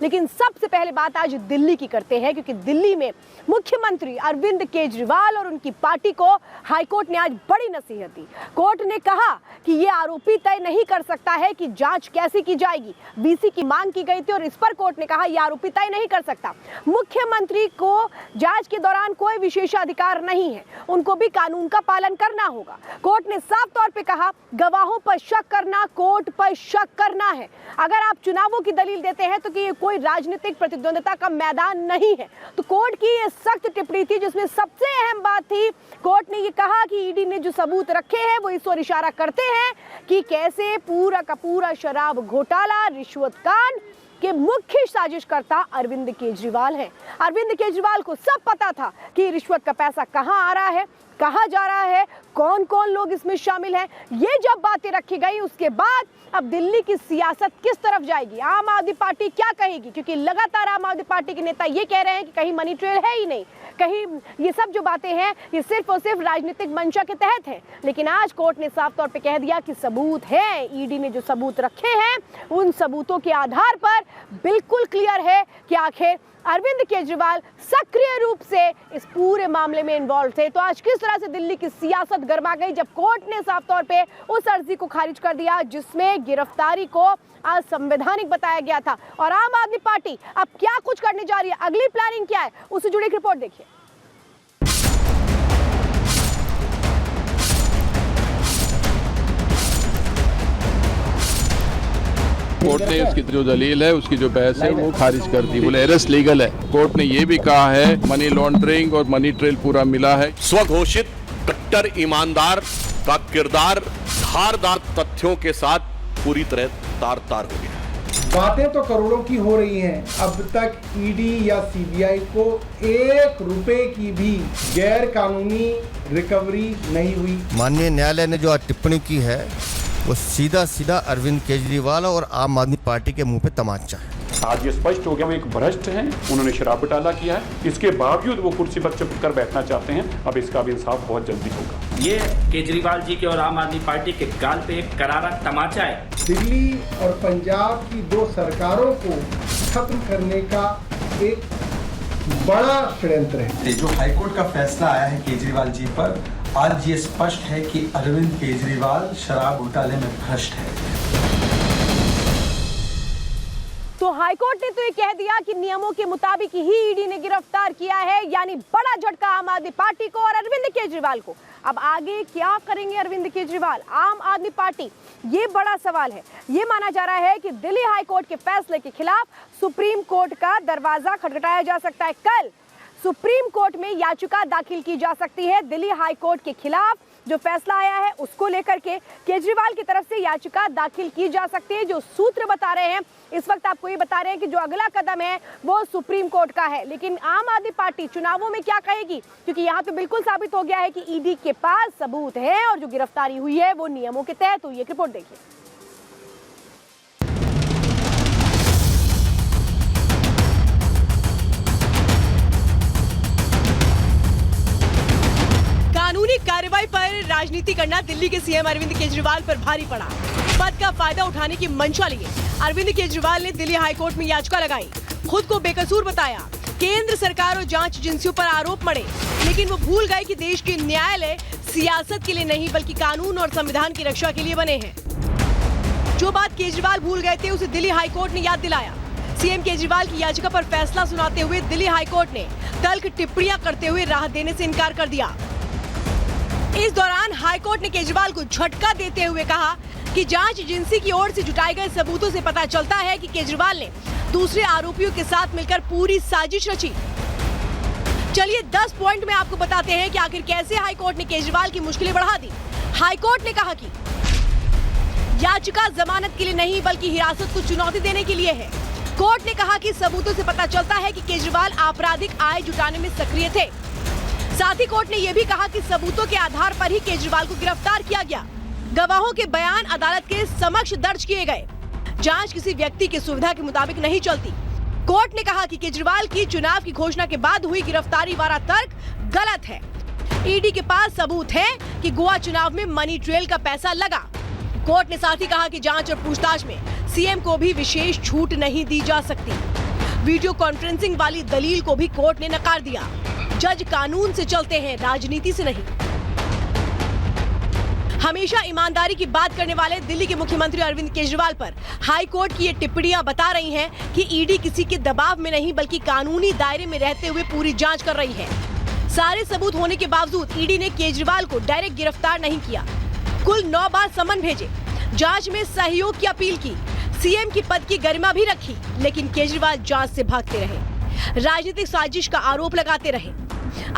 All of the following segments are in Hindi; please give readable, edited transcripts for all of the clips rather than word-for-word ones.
लेकिन सबसे पहले बात आज दिल्ली की करते हैं, क्योंकि दिल्ली में मुख्यमंत्री अरविंद केजरीवाल और उनकी पार्टी को हाईकोर्ट ने आज बड़ी नसीहत दी। कोर्ट ने कहा कि ये आरोपी तय नहीं कर सकता है कि जांच कैसी की जाएगी। वीसी की मांग की गई थी और इस पर कोर्ट ने कहा यह आरोपी तय नहीं कर सकता। मुख्यमंत्री को जांच के दौरान कोई विशेषाधिकार नहीं है, उनको भी कानून का पालन करना होगा। कोर्ट ने साफ तौर पे कहा गवाहों पर शक करना कोर्ट पर शक करना है। अगर आप चुनावों की दलील देते हैं तो कि ये कोई राजनीतिक प्रतिद्वंदिता का मैदान नहीं है। तो कोर्ट की ये सख्त टिप्पणी थी, जिसमें सबसे अहम बात थी, कोर्ट ने ये कहा कि ईडी ने जो सबूत रखे हैं वो इस ओर इशारा करते हैं कि कैसे पूरा का पूरा शराब घोटाला, रिश्वत कांड के मुख्य साजिशकर्ता अरविंद केजरीवाल हैं। अरविंद केजरीवाल को सब पता था कि रिश्वत का पैसा कहां आ रहा है, कहां जा रहा है, कौन कौन लोग इसमें शामिल हैं। ये जब बातें रखी गई उसके बाद अब दिल्ली की सियासत किस तरफ जाएगी, आम आदमी पार्टी क्या कहेगी, क्योंकि लगातार आम आदमी पार्टी के नेता ये कह रहे हैं कि कहीं मनी ट्रेल है ही नहीं, कहीं ये सब जो बातें हैं ये सिर्फ और सिर्फ राजनीतिक मंशा के तहत है। लेकिन आज कोर्ट ने साफ तौर पे कह दिया कि सबूत है, ईडी ने जो सबूत रखे हैं उन सबूतों के आधार पर बिल्कुल क्लियर है कि आखिर अरविंद केजरीवाल सक्रिय रूप से इस पूरे मामले में इन्वॉल्व थे। तो आज किस तरह से दिल्ली की सियासत गर्मा गई जब कोर्ट ने साफ तौर पे उस अर्जी को खारिज कर दिया जिसमें गिरफ्तारी को असंवैधानिक बताया गया था। और आम आदमी पार्टी अब क्या कुछ करने जा रही है, अगली प्लानिंग क्या है, उससे जुड़ी एक रिपोर्ट देखिए। कोर्ट ने उसकी जो दलील है, उसकी जो बहस है वो खारिज कर दी, बोले अरेस्ट लीगल है। कोर्ट ने ये भी कहा है मनी लॉन्ड्रिंग और मनी ट्रेल पूरा मिला है। स्वघोषित कट्टर ईमानदार का किरदार धारदार तथ्यों के साथ पूरी तरह तार तार हो गया। बातें तो करोड़ों की हो रही हैं, अब तक ईडी या सीबीआई को 1 रुपए की भी गैर कानूनी रिकवरी नहीं हुई। माननीय न्यायालय ने जो आज टिप्पणी की है वो सीधा सीधा अरविंद केजरीवाल और आम आदमी पार्टी के मुंह पे तमाचा है। आज ये स्पष्ट हो गया वो एक भ्रष्ट हैं, उन्होंने शराब घोटाला किया है, इसके बावजूद वो कुर्सी पर चिपक बैठना चाहते हैं। अब इसका भी इंसाफ बहुत जल्दी होगा। ये केजरीवाल जी के और आम आदमी पार्टी के गाल पे एक करारा तमाचा है। दिल्ली और पंजाब की 2 सरकारों को खत्म करने का एक बड़ा षड्यंत्र है। जो हाईकोर्ट का फैसला आया है केजरीवाल जी पर, आज ये स्पष्ट है कि अरविंद केजरीवाल शराब घोटाले में भ्रष्ट है। तो हाईकोर्ट ने तो ये कह दिया कि नियमों के मुताबिक ही ईडी ने गिरफ्तार किया है, यानी बड़ा झटका आम आदमी पार्टी को और अरविंद केजरीवाल को। अब आगे क्या करेंगे अरविंद केजरीवाल, आम आदमी पार्टी, ये बड़ा सवाल है। ये माना जा रहा है कि दिल्ली हाईकोर्ट के फैसले के खिलाफ सुप्रीम कोर्ट का दरवाजा खटखटाया जा सकता है। कल सुप्रीम कोर्ट में याचिका दाखिल की जा सकती है दिल्ली हाईकोर्ट के खिलाफ। जो फैसला आया है उसको लेकर के केजरीवाल की तरफ से याचिका दाखिल की जा सकती है। जो सूत्र बता रहे हैं इस वक्त आपको ये बता रहे हैं कि जो अगला कदम है वो सुप्रीम कोर्ट का है। लेकिन आम आदमी पार्टी चुनावों में क्या कहेगी, क्योंकि यहाँ पे बिल्कुल साबित हो गया है कि ईडी के पास सबूत है और जो गिरफ्तारी हुई है वो नियमों के तहत हुई है। रिपोर्ट देखिए। कानूनी कार्रवाई पर राजनीति करना दिल्ली के सीएम अरविंद केजरीवाल पर भारी पड़ा। पद का फायदा उठाने की मंशा लिए अरविंद केजरीवाल ने दिल्ली हाईकोर्ट में याचिका लगाई, खुद को बेकसूर बताया। केंद्र सरकार और जांच एजेंसियों पर आरोप मढ़े, लेकिन वो भूल गए कि देश के न्यायालय सियासत के लिए नहीं बल्कि कानून और संविधान की रक्षा के लिए बने हैं। जो बात केजरीवाल भूल गए थे उसे दिल्ली हाईकोर्ट ने याद दिलाया। सीएम केजरीवाल की याचिका पर फैसला सुनाते हुए दिल्ली हाईकोर्ट ने तल्ख टिप्पणियां करते हुए राहत देने से इनकार कर दिया। इस दौरान हाईकोर्ट ने केजरीवाल को झटका देते हुए कहा कि जांच एजेंसी की ओर से जुटाए गए सबूतों से पता चलता है कि केजरीवाल ने दूसरे आरोपियों के साथ मिलकर पूरी साजिश रची। चलिए 10 पॉइंट में आपको बताते हैं कि आखिर कैसे हाईकोर्ट ने केजरीवाल की मुश्किलें बढ़ा दी। हाईकोर्ट ने कहा कि याचिका जमानत के लिए नहीं बल्कि हिरासत को चुनौती देने के लिए है। कोर्ट ने कहा कि सबूतों से पता चलता है कि केजरीवाल आपराधिक आय जुटाने में सक्रिय थे। साथ ही कोर्ट ने यह भी कहा कि सबूतों के आधार पर ही केजरीवाल को गिरफ्तार किया गया। गवाहों के बयान अदालत के समक्ष दर्ज किए गए। जांच किसी व्यक्ति की सुविधा के मुताबिक नहीं चलती। कोर्ट ने कहा कि केजरीवाल की चुनाव की घोषणा के बाद हुई गिरफ्तारी वाला तर्क गलत है। ईडी के पास सबूत है कि गोवा चुनाव में मनी ट्रेल का पैसा लगा। कोर्ट ने साथ ही कहा कि जांच और पूछताछ में सीएम को भी विशेष छूट नहीं दी जा सकती। वीडियो कॉन्फ्रेंसिंग वाली दलील को भी कोर्ट ने नकार दिया। जज कानून से चलते हैं, राजनीति से नहीं। हमेशा ईमानदारी की बात करने वाले दिल्ली के मुख्यमंत्री अरविंद केजरीवाल पर हाई कोर्ट की ये टिप्पणियां बता रही हैं कि ईडी किसी के दबाव में नहीं बल्कि कानूनी दायरे में रहते हुए पूरी जांच कर रही है। सारे सबूत होने के बावजूद ईडी ने केजरीवाल को डायरेक्ट गिरफ्तार नहीं किया। कुल 9 बार समन भेजे, जांच में सहयोग की अपील की, सीएम की पद की गरिमा भी रखी, लेकिन केजरीवाल जांच से भागते रहे, राजनीतिक साजिश का आरोप लगाते रहे।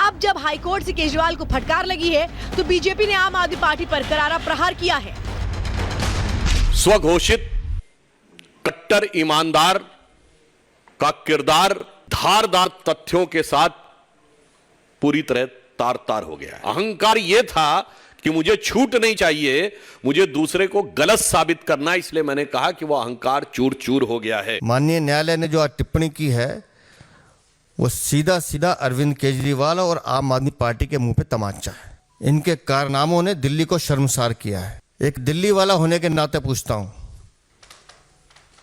अब जब हाईकोर्ट से केजरीवाल को फटकार लगी है तो बीजेपी ने आम आदमी पार्टी पर करारा प्रहार किया है। स्वघोषित कट्टर ईमानदार का किरदार धारदार तथ्यों के साथ पूरी तरह तार-तार हो गया। अहंकार यह था कि मुझे छूट नहीं चाहिए, मुझे दूसरे को गलत साबित करना, इसलिए मैंने कहा कि वह अहंकार चूर चूर हो गया है। माननीय न्यायालय ने जो आज टिप्पणी की है वो सीधा सीधा अरविंद केजरीवाल और आम आदमी पार्टी के मुंह पे तमाचा है। इनके कारनामों ने दिल्ली को शर्मसार किया है। एक दिल्ली वाला होने के नाते पूछता हूं,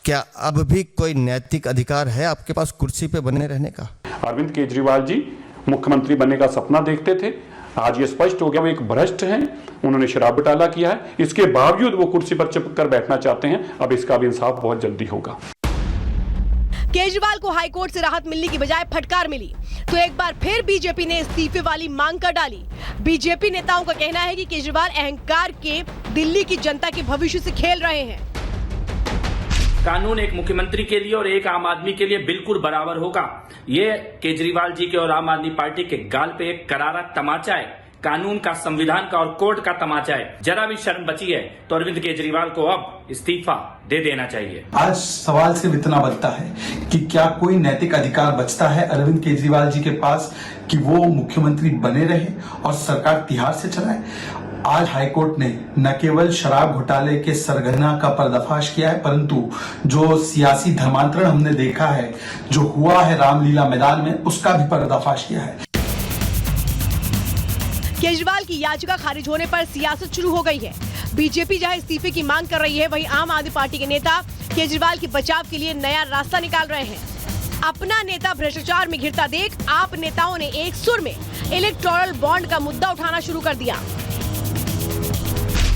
क्या अब भी कोई नैतिक अधिकार है आपके पास कुर्सी पे बने रहने का? अरविंद केजरीवाल जी मुख्यमंत्री बनने का सपना देखते थे, आज ये स्पष्ट हो गया वो एक भ्रष्ट हैं। उन्होंने शराब घोटाला किया है, इसके बावजूद वो कुर्सी पर चिपक कर बैठना चाहते हैं। अब इसका भी इंसाफ बहुत जल्दी होगा। केजरीवाल को हाईकोर्ट से राहत मिलने की बजाय फटकार मिली तो एक बार फिर बीजेपी ने इस्तीफे वाली मांग कर डाली। बीजेपी नेताओं का कहना है कि केजरीवाल अहंकार के दिल्ली की जनता के भविष्य से खेल रहे हैं। कानून एक मुख्यमंत्री के लिए और एक आम आदमी के लिए बिल्कुल बराबर होगा। ये केजरीवाल जी के और आम आदमी पार्टी के गाल पे एक करारा तमाचा है, कानून का, संविधान का और कोर्ट का तमाचा है। जरा भी शर्म बची है तो अरविंद केजरीवाल को अब इस्तीफा दे देना चाहिए। आज सवाल सिर्फ इतना बनता है कि क्या कोई नैतिक अधिकार बचता है अरविंद केजरीवाल जी के पास कि वो मुख्यमंत्री बने रहे और सरकार तिहाड़ से चलाए। आज हाईकोर्ट ने न केवल शराब घोटाले के सरगना का पर्दाफाश किया है, परंतु जो सियासी धर्मांतरण हमने देखा है, जो हुआ है रामलीला मैदान में, उसका भी पर्दाफाश किया है। केजरीवाल की याचिका खारिज होने पर सियासत शुरू हो गई है। बीजेपी जहां इस्तीफे की मांग कर रही है, वहीं आम आदमी पार्टी के नेता केजरीवाल के बचाव के लिए नया रास्ता निकाल रहे हैं। अपना नेता भ्रष्टाचार में घिरता देख आप नेताओं ने एक सुर में इलेक्टोरल बॉन्ड का मुद्दा उठाना शुरू कर दिया।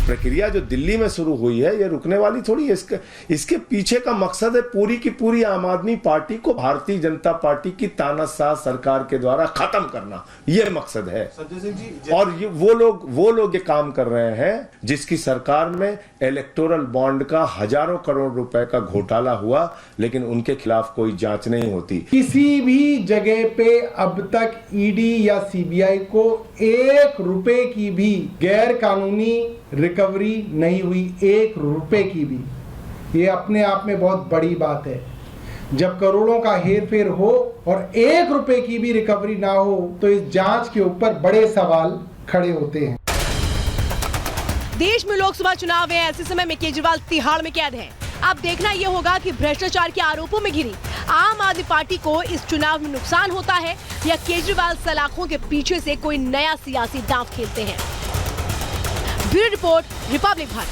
प्रक्रिया जो दिल्ली में शुरू हुई है ये रुकने वाली थोड़ी है। इसके पीछे का मकसद है पूरी की पूरी आम आदमी पार्टी को भारतीय जनता पार्टी की तानाशाह सरकार के द्वारा खत्म करना, ये मकसद है। और वो लोग ये काम कर रहे हैं जिसकी सरकार में इलेक्टोरल बॉन्ड का हजारों करोड़ रुपए का घोटाला हुआ, लेकिन उनके खिलाफ कोई जांच नहीं होती। किसी भी जगह पे अब तक ईडी या सीबीआई को 1 रुपए की भी गैर कानूनी रिकवरी नहीं हुई, 1 रुपए की भी। ये अपने आप में बहुत बड़ी बात है। जब करोड़ों का हेर फेर हो और 1 रुपए की भी रिकवरी ना हो तो इस जांच के ऊपर बड़े सवाल खड़े होते हैं। देश में लोकसभा चुनाव है, ऐसे समय में केजरीवाल तिहाड़ में कैद हैं। अब देखना यह होगा कि भ्रष्टाचार के आरोपों में घिरी आम आदमी पार्टी को इस चुनाव में नुकसान होता है या केजरीवाल सलाखों के पीछे से कोई नया सियासी दांव खेलते हैं। Bureau report, Republic Bharat.